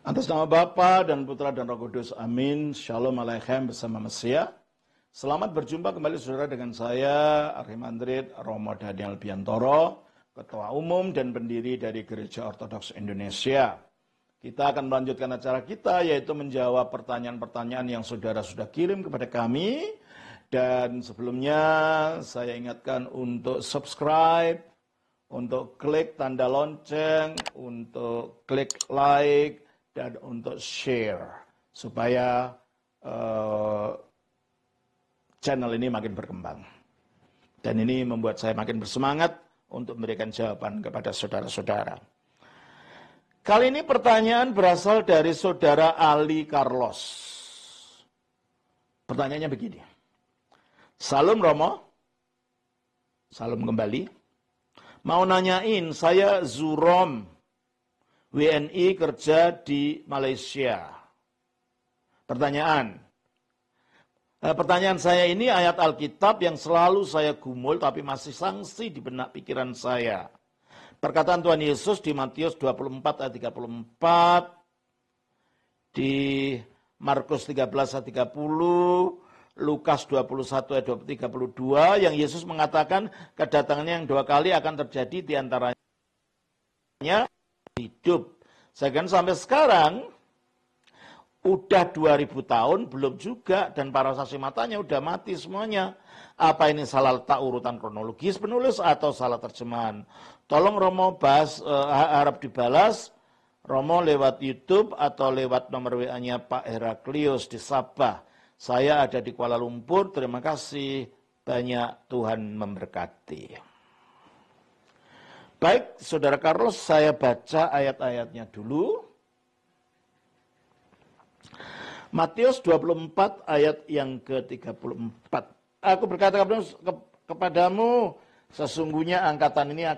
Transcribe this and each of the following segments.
Atas nama Bapa dan Putra dan Roh Kudus, amin. Shalom Aleichem bersama Mesia. Selamat berjumpa kembali saudara dengan saya, Arhimandrit Romo Daniel Biantoro, Ketua Umum dan pendiri dari Gereja Ortodoks Indonesia. Kita akan melanjutkan acara kita, yaitu menjawab pertanyaan-pertanyaan yang saudara sudah kirim kepada kami. Dan sebelumnya saya ingatkan untuk subscribe, untuk klik tanda lonceng, untuk klik like, dan untuk share supaya channel ini makin berkembang. Dan ini membuat saya makin bersemangat untuk memberikan jawaban kepada saudara-saudara. Kali ini pertanyaan berasal dari saudara Ali Carlos. Pertanyaannya begini. Salam Romo. Salam kembali. Mau nanyain, saya Zurom, WNI kerja di Malaysia. Pertanyaan saya ini ayat Alkitab yang selalu saya gumul tapi masih sangsi di benak pikiran saya. Perkataan Tuhan Yesus di Matius 24 ayat 34, di Markus 13 ayat 30, Lukas 21 ayat 32, yang Yesus mengatakan kedatangannya yang 2 kali akan terjadi di antaranya hidup. Saya kan sampai sekarang udah 2000 tahun belum juga, dan para saksi matanya udah mati semuanya. Apa ini salah letak urutan kronologis penulis atau salah terjemahan? Tolong Romo bahas, harap dibalas Romo lewat YouTube atau lewat nomor WA-nya Pak Heraklius di Sabah. Saya ada di Kuala Lumpur. Terima kasih banyak, Tuhan memberkati. Baik, Saudara Carlos, saya baca ayat-ayatnya dulu. Matius 24 ayat yang ke-34. Aku berkata kepadamu, sesungguhnya angkatan ini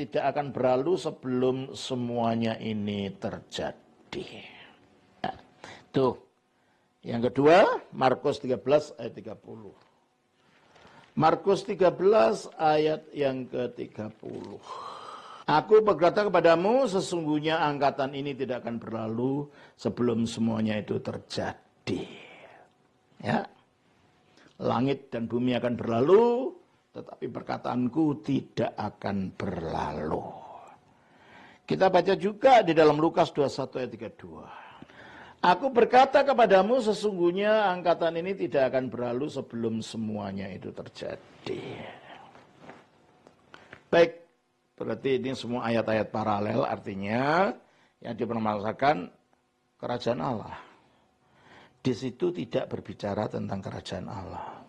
tidak akan berlalu sebelum semuanya ini terjadi. Nah, tuh. Yang kedua, Markus 13 ayat 30. Markus 13 ayat yang ke-30. Aku berkata kepadamu, sesungguhnya angkatan ini tidak akan berlalu sebelum semuanya itu terjadi. Ya. Langit dan bumi akan berlalu, tetapi perkataanku tidak akan berlalu. Kita baca juga di dalam Lukas 21 ayat 32. Aku berkata kepadamu, sesungguhnya angkatan ini tidak akan berlalu sebelum semuanya itu terjadi. Baik, berarti ini semua ayat-ayat paralel, artinya yang dipermasalahkan kerajaan Allah. Di situ tidak berbicara tentang kerajaan Allah.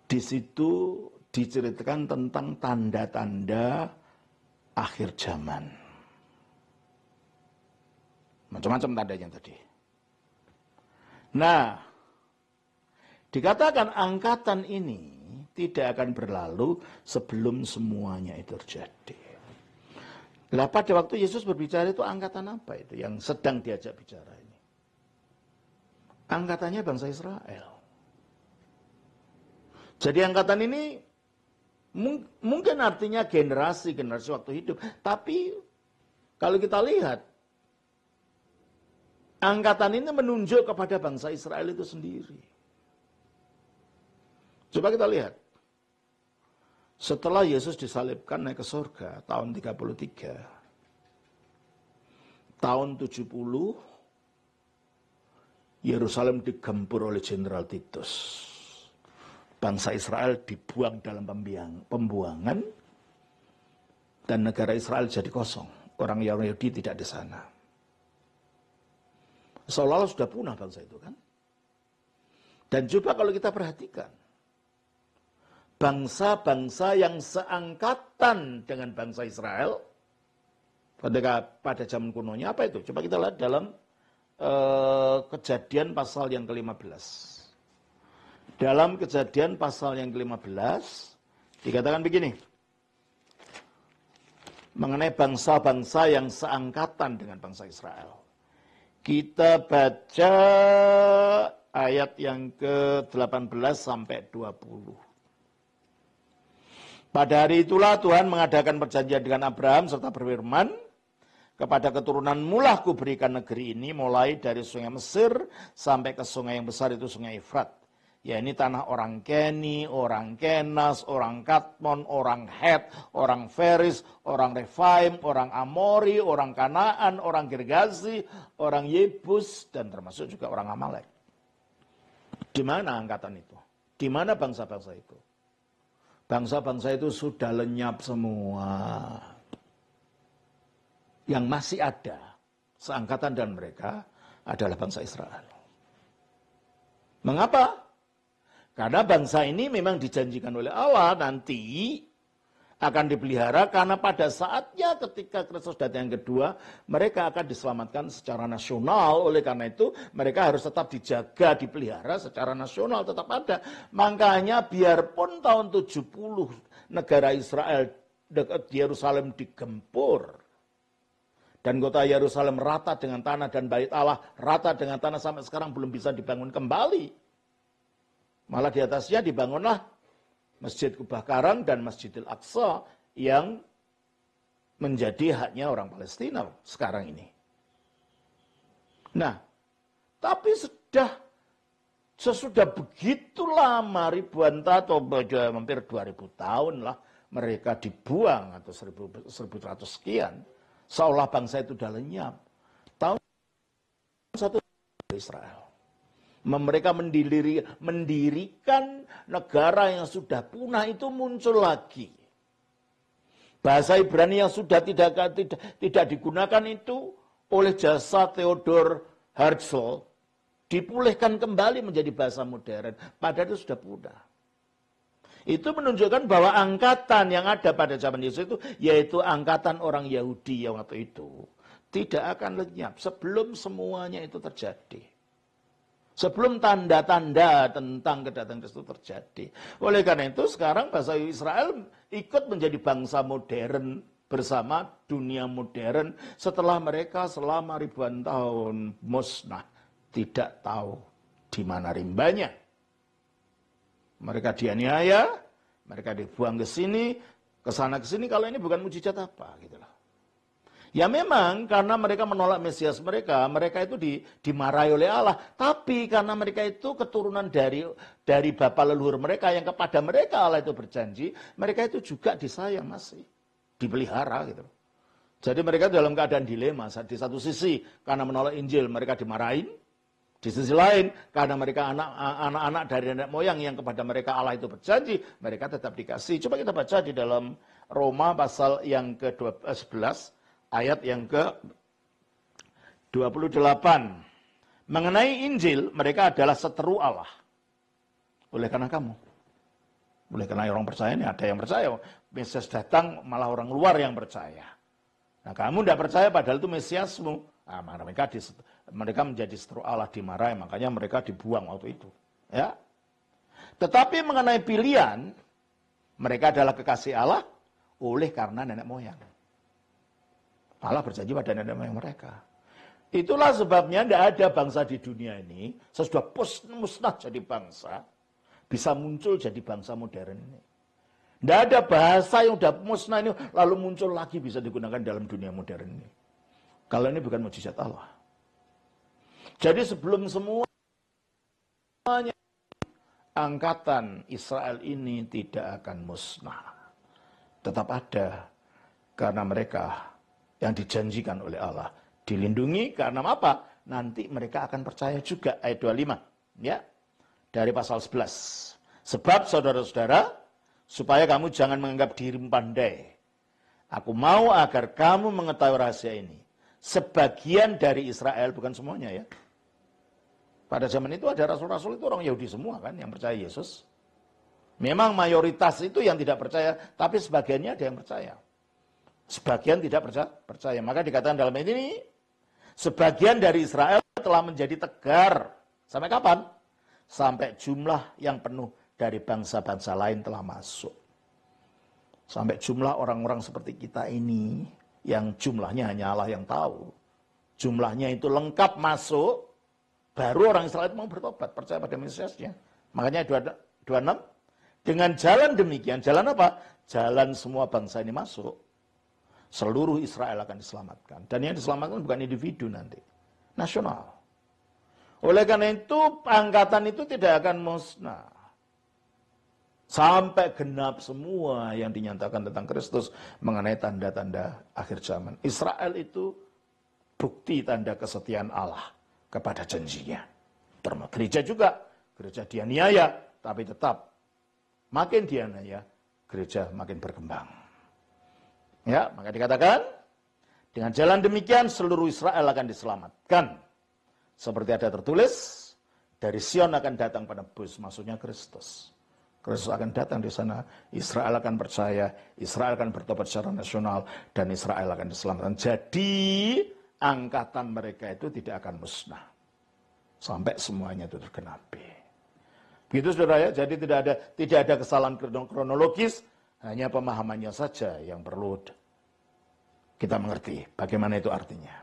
Di situ diceritakan tentang tanda-tanda akhir zaman. Macam-macam tandanya tadi. Nah, dikatakan angkatan ini tidak akan berlalu sebelum semuanya itu terjadi. Lah pada waktu Yesus berbicara itu angkatan apa itu yang sedang diajak bicara ini? Angkatannya bangsa Israel. Jadi angkatan ini mungkin artinya generasi waktu hidup. Tapi kalau kita lihat, angkatan ini menunjuk kepada bangsa Israel itu sendiri. Coba kita lihat. Setelah Yesus disalibkan naik ke surga tahun 33. Tahun 70 Yerusalem digempur oleh Jenderal Titus. Bangsa Israel dibuang dalam pembuangan dan negara Israel jadi kosong. Orang Yahudi tidak di sana. Seolah-olah sudah punah bangsa itu kan. Dan coba kalau kita perhatikan, bangsa-bangsa yang seangkatan dengan bangsa Israel, pada zaman kunonya apa itu? Coba kita lihat dalam Kejadian pasal yang ke-15. Dalam Kejadian pasal yang ke-15, dikatakan begini, mengenai bangsa-bangsa yang seangkatan dengan bangsa Israel. Kita baca ayat yang ke-18 sampai 20. Pada hari itulah Tuhan mengadakan perjanjian dengan Abraham serta berfirman, Kepada keturunanmu lah kuberikan negeri ini, mulai dari sungai Mesir sampai ke sungai yang besar itu sungai Efrat. Ya, ini tanah orang Keni, orang Kenas, orang Katmon, orang Het, orang Feris, orang Refaim, orang Amori, orang Kanaan, orang Girgazi, orang Yebus, dan termasuk juga orang Amalek. Di mana angkatan itu? Di mana bangsa-bangsa itu? Bangsa-bangsa itu sudah lenyap semua. Yang masih ada, seangkatan dan mereka, adalah bangsa Israel. Mengapa? Karena bangsa ini memang dijanjikan oleh Allah nanti akan dipelihara, karena pada saatnya ketika Kristus datang yang kedua, mereka akan diselamatkan secara nasional. Oleh karena itu mereka harus tetap dijaga, dipelihara secara nasional, tetap ada. Makanya biarpun tahun 70 negara Israel dekat Yerusalem digempur, dan kota Yerusalem rata dengan tanah, dan bait Allah rata dengan tanah, sampai sekarang belum bisa dibangun kembali. Malah di atasnya dibangunlah Masjid Kubah Karang dan Masjidil Aqsa yang menjadi haknya orang Palestina sekarang ini. Nah, tapi sesudah begitu lama, ribuan tahun, atau hampir 2000 tahun lah, mereka dibuang, atau 1100 sekian, seolah bangsa itu sudah lenyap. Tahun 1 Israel. Mereka mendirikan negara yang sudah punah itu muncul lagi. Bahasa Ibrani yang sudah tidak digunakan itu oleh jasa Theodor Herzl dipulihkan kembali menjadi bahasa modern. Padahal itu sudah punah. Itu menunjukkan bahwa angkatan yang ada pada zaman Yesus itu, yaitu angkatan orang Yahudi yang waktu itu, tidak akan lenyap sebelum semuanya itu terjadi. Sebelum tanda-tanda tentang kedatangan Kristus terjadi. Oleh karena itu sekarang bangsa Israel ikut menjadi bangsa modern bersama dunia modern setelah mereka selama ribuan tahun musnah, tidak tahu di mana rimbanya. Mereka dianiaya, mereka dibuang ke sini, ke sana ke sini. Kalau ini bukan mujizat apa gitu loh. Ya memang karena mereka menolak Mesias mereka itu dimarahi oleh Allah. Tapi karena mereka itu keturunan dari bapa leluhur mereka yang kepada mereka Allah itu berjanji, mereka itu juga disayang masih, dipelihara gitu. Jadi mereka dalam keadaan dilema. Di satu sisi karena menolak Injil mereka dimarahin, di sisi lain karena mereka anak-anak dari nenek moyang yang kepada mereka Allah itu berjanji, mereka tetap dikasih. Coba kita baca di dalam Roma pasal yang ke-11. Ayat yang ke-28. Mengenai Injil, mereka adalah seteru Allah. Oleh karena kamu. Oleh karena orang percaya ini, ada yang percaya. Mesias datang, malah orang luar yang percaya. Nah kamu tidak percaya padahal itu Mesiasmu. Nah, mereka menjadi seteru Allah, dimarahi. Makanya mereka dibuang waktu itu. Ya. Tetapi mengenai pilihan, mereka adalah kekasih Allah oleh karena nenek moyang. Allah berjanji pada nenek moyang mereka. Itulah sebabnya tidak ada bangsa di dunia ini sesudah musnah jadi bangsa bisa muncul jadi bangsa modern ini. Tidak ada bahasa yang sudah musnah ini lalu muncul lagi bisa digunakan dalam dunia modern ini. Kalau ini bukan mujizat Allah. Jadi sebelum semuanya angkatan Israel ini tidak akan musnah. Tetap ada karena mereka yang dijanjikan oleh Allah. Dilindungi karena apa? Nanti mereka akan percaya juga. Ayat 25. Ya. Dari pasal 11. Sebab saudara-saudara, supaya kamu jangan menganggap dirimu pandai. Aku mau agar kamu mengetahui rahasia ini. Sebagian dari Israel, bukan semuanya ya. Pada zaman itu ada rasul-rasul itu orang Yahudi semua kan yang percaya Yesus. Memang mayoritas itu yang tidak percaya, tapi sebagiannya ada yang percaya. Sebagian tidak percaya. Maka dikatakan dalam ini, sebagian dari Israel telah menjadi tegar. Sampai kapan? Sampai jumlah yang penuh dari bangsa-bangsa lain telah masuk. Sampai jumlah orang-orang seperti kita ini, yang jumlahnya hanya Allah yang tahu. Jumlahnya itu lengkap masuk, baru orang Israel mau bertobat, percaya pada Mesiasnya. Makanya 26, dengan jalan demikian, jalan apa? Jalan semua bangsa ini masuk. seluruh Israel akan diselamatkan. Dan yang diselamatkan bukan individu nanti, nasional. Oleh karena itu, angkatan itu tidak akan musnah. Sampai genap semua yang dinyatakan tentang Kristus mengenai tanda-tanda akhir zaman. Israel itu bukti tanda kesetiaan Allah kepada janjinya. Termasuk gereja juga. Gereja dianiaya, tapi tetap makin dianiaya, gereja makin berkembang. Ya, maka dikatakan, dengan jalan demikian seluruh Israel akan diselamatkan. Seperti ada tertulis, dari Sion akan datang penebus, maksudnya Kristus. Kristus akan datang di sana, Israel akan percaya, Israel akan bertobat secara nasional, dan Israel akan diselamatkan. Jadi, angkatan mereka itu tidak akan musnah. Sampai semuanya itu tergenapi. Begitu saudara ya, jadi tidak ada kesalahan kronologis, hanya pemahamannya saja yang perlu kita mengerti bagaimana itu artinya.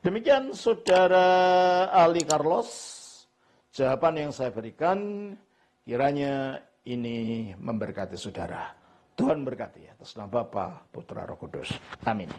Demikian saudara Ali Carlos, jawaban yang saya berikan, kiranya ini memberkati saudara. Tuhan berkati atas nama Bapa, Putra, Roh Kudus. Amin.